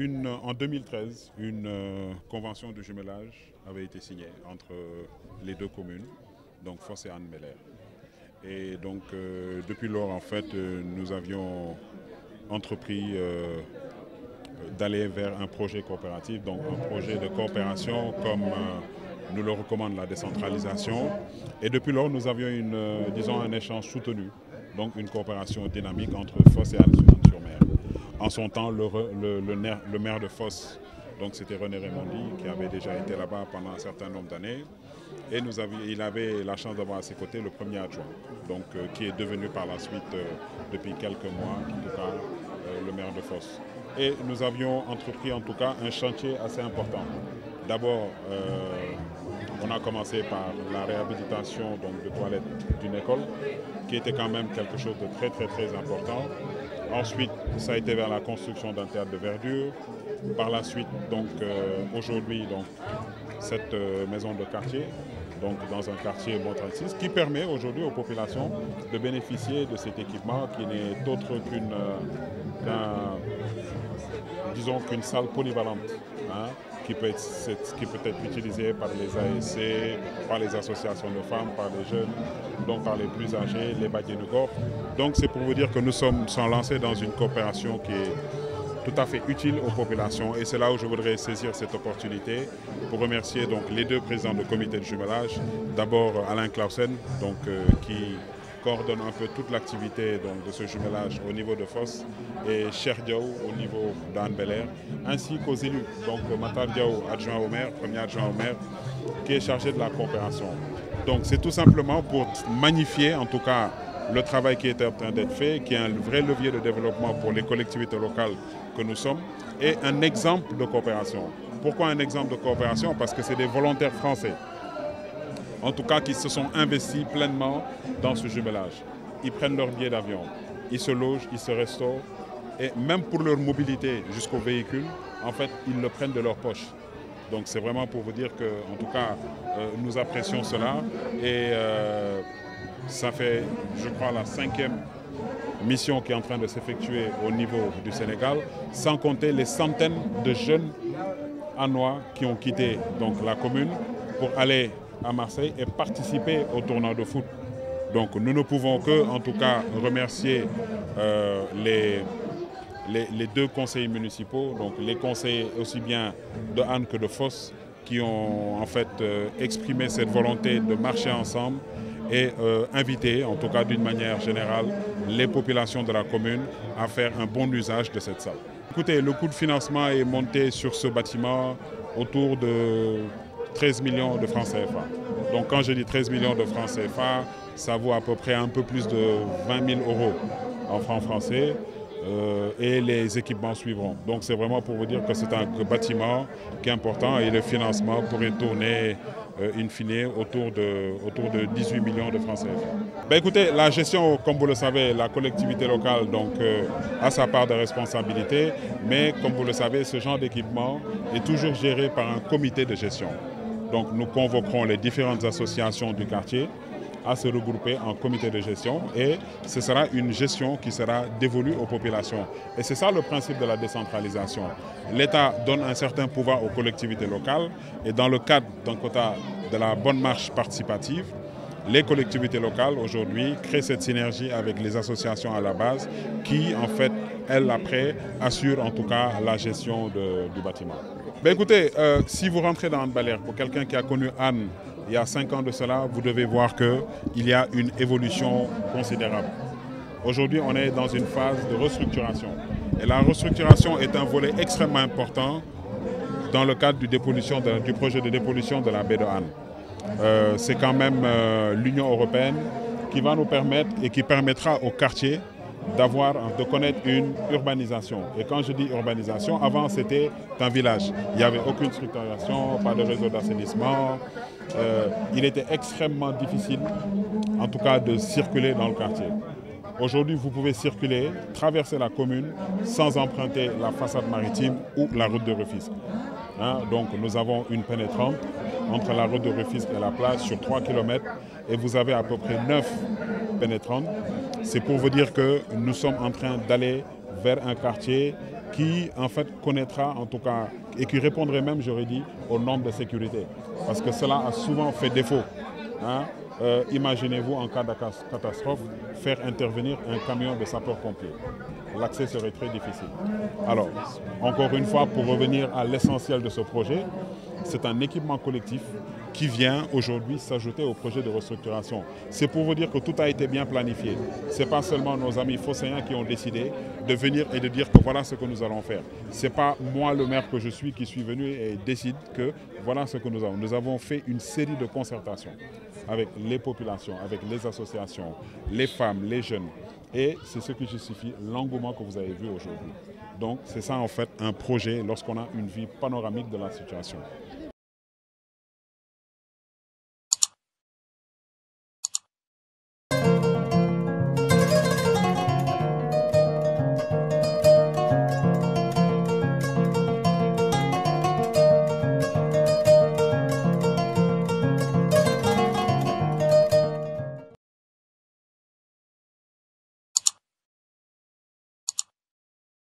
En 2013, une convention de jumelage avait été signée entre les deux communes, donc Fos et Hann-Bel-Air. Et donc depuis lors, en fait, nous avions entrepris d'aller vers un projet coopératif, donc un projet de coopération comme nous le recommande la décentralisation. Et depuis lors, nous avions disons un échange soutenu, donc une coopération dynamique entre Fos et Hann-sur-Mer. En son temps, le maire de Fos, donc c'était René Raimondi, qui avait déjà été là-bas pendant un certain nombre d'années. Et il avait la chance d'avoir à ses côtés le premier adjoint, donc, qui est devenu par la suite, depuis quelques mois, en tout cas, le maire de Fos. Et nous avions entrepris en tout cas un chantier assez important. D'abord, on a commencé par la réhabilitation donc, de toilettes d'une école, qui était quand même quelque chose de très important. Ensuite, ça a été vers la construction d'un théâtre de verdure. Par la suite, donc aujourd'hui, cette maison de quartier, donc dans un quartier Bon 36, qui permet aujourd'hui aux populations de bénéficier de cet équipement qui n'est autre qu'une salle polyvalente, hein, qui peut être utilisée par les ASC, par les associations de femmes, par les jeunes, donc par les plus âgés, les Badianougor. Donc c'est pour vous dire que nous sommes lancés dans une coopération qui est tout à fait utile aux populations, et c'est là où je voudrais saisir cette opportunité pour remercier donc, les deux présidents du comité de jumelage. D'abord Alain Clausen, donc, qui coordonne un peu toute l'activité de ce jumelage au niveau de Fos, et Cheikh Diaw au niveau d'Hann-Bel-Air, ainsi qu'aux élus, donc Matar Diaw, adjoint au maire, premier adjoint au maire, qui est chargé de la coopération. Donc c'est tout simplement pour magnifier en tout cas le travail qui est en train d'être fait, qui est un vrai levier de développement pour les collectivités locales que nous sommes, et un exemple de coopération. Pourquoi un exemple de coopération? Parce que c'est des volontaires français, en tout cas qui se sont investis pleinement dans ce jumelage. Ils prennent leur billet d'avion, ils se logent, ils se restaurent, et même pour leur mobilité jusqu'au véhicule, en fait, ils le prennent de leur poche. Donc c'est vraiment pour vous dire que, en tout cas, nous apprécions cela, et ça fait, je crois, la 5e mission qui est en train de s'effectuer au niveau du Sénégal, sans compter les centaines de jeunes Hannois qui ont quitté donc, la commune pour aller à Marseille et participer au tournoi de foot. Donc nous ne pouvons que, en tout cas, remercier les deux conseillers municipaux, donc les conseillers aussi bien de Hann que de Fos, qui ont en fait exprimé cette volonté de marcher ensemble et inviter, en tout cas d'une manière générale, les populations de la commune à faire un bon usage de cette salle. Écoutez, le coût de financement est monté sur ce bâtiment autour de 13 millions de francs CFA. Donc quand je dis 13 millions de francs CFA, ça vaut à peu près un peu plus de 20 000 € en francs français. Et les équipements suivront. Donc c'est vraiment pour vous dire que c'est un bâtiment qui est important, et le financement pourrait tourner in fine autour de 18 millions de francs CFA. Écoutez, la gestion, comme vous le savez, la collectivité locale donc, a sa part de responsabilité, mais comme vous le savez, ce genre d'équipement est toujours géré par un comité de gestion. Donc nous convoquerons les différentes associations du quartier à se regrouper en comité de gestion, et ce sera une gestion qui sera dévolue aux populations. Et c'est ça le principe de la décentralisation. L'État donne un certain pouvoir aux collectivités locales, et dans le cadre d'un quota de la bonne marche participative, les collectivités locales aujourd'hui créent cette synergie avec les associations à la base qui en fait, elles après, assurent en tout cas la gestion du bâtiment. Écoutez, si vous rentrez dans Hann-Bel-Air, pour quelqu'un qui a connu Hann il y a 5 ans de cela, vous devez voir qu'il y a une évolution considérable. Aujourd'hui, on est dans une phase de restructuration. Et la restructuration est un volet extrêmement important dans le cadre du projet de dépollution de la baie de Hann. C'est quand même l'Union européenne qui va nous permettre et qui permettra au quartier de connaître une urbanisation. Et quand je dis urbanisation, avant c'était un village. Il n'y avait aucune structuration, pas de réseau d'assainissement. Il était extrêmement difficile, en tout cas, de circuler dans le quartier. Aujourd'hui, vous pouvez circuler, traverser la commune sans emprunter la façade maritime ou la route de Rufisque. Donc nous avons une pénétrante entre la route de Rufisque et la plage sur 3 km, et vous avez à peu près 9 pénétrantes. C'est pour vous dire que nous sommes en train d'aller vers un quartier qui en fait connaîtra en tout cas et qui répondrait même, j'aurais dit, aux normes de sécurité. Parce que cela a souvent fait défaut. Hein. Imaginez-vous en cas de catastrophe faire intervenir un camion de sapeurs-pompiers. L'accès serait très difficile. Alors, encore une fois, pour revenir à l'essentiel de ce projet, c'est un équipement collectif qui vient aujourd'hui s'ajouter au projet de restructuration. C'est pour vous dire que tout a été bien planifié. Ce n'est pas seulement nos amis phocéens qui ont décidé de venir et de dire que voilà ce que nous allons faire. Ce n'est pas moi, le maire que je suis, qui suis venu et décide que voilà ce que nous avons. Nous avons fait une série de concertations avec les populations, avec les associations, les femmes, les jeunes. Et c'est ce qui justifie l'engouement que vous avez vu aujourd'hui. Donc c'est ça en fait un projet lorsqu'on a une vue panoramique de la situation.